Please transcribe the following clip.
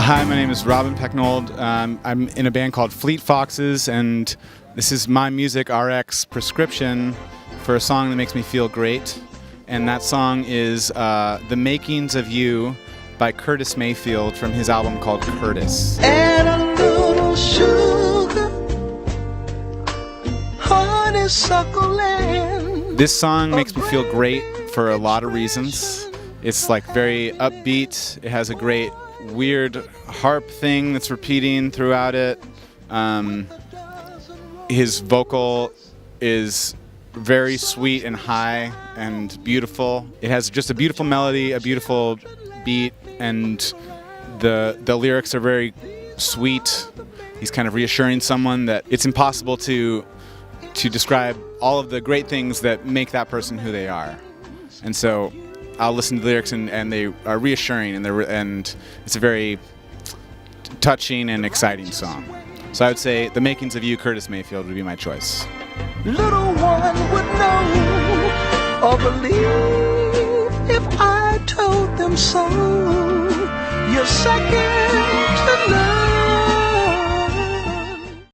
Hi, my name is Robin Pecknold. I'm in a band called Fleet Foxes, and this is MyMusicRx prescription for a song that makes me feel great. And that song is The Makings of You by Curtis Mayfield from his album called Curtis. And a little sugar, honeysuckle and This song makes me feel great for a lot of reasons. It's like very upbeat. It has a great weird harp thing that's repeating throughout it. His vocal is very sweet and high and beautiful. It has just a beautiful melody, a beautiful beat, and the lyrics are very sweet. He's kind of reassuring someone that it's impossible to describe all of the great things that make that person who they are. And so I'll listen to the lyrics and they are reassuring, and it's a very touching and exciting song. So I would say The Makings of You, Curtis Mayfield, would be my choice. little one would know or believe if I told them so. Your second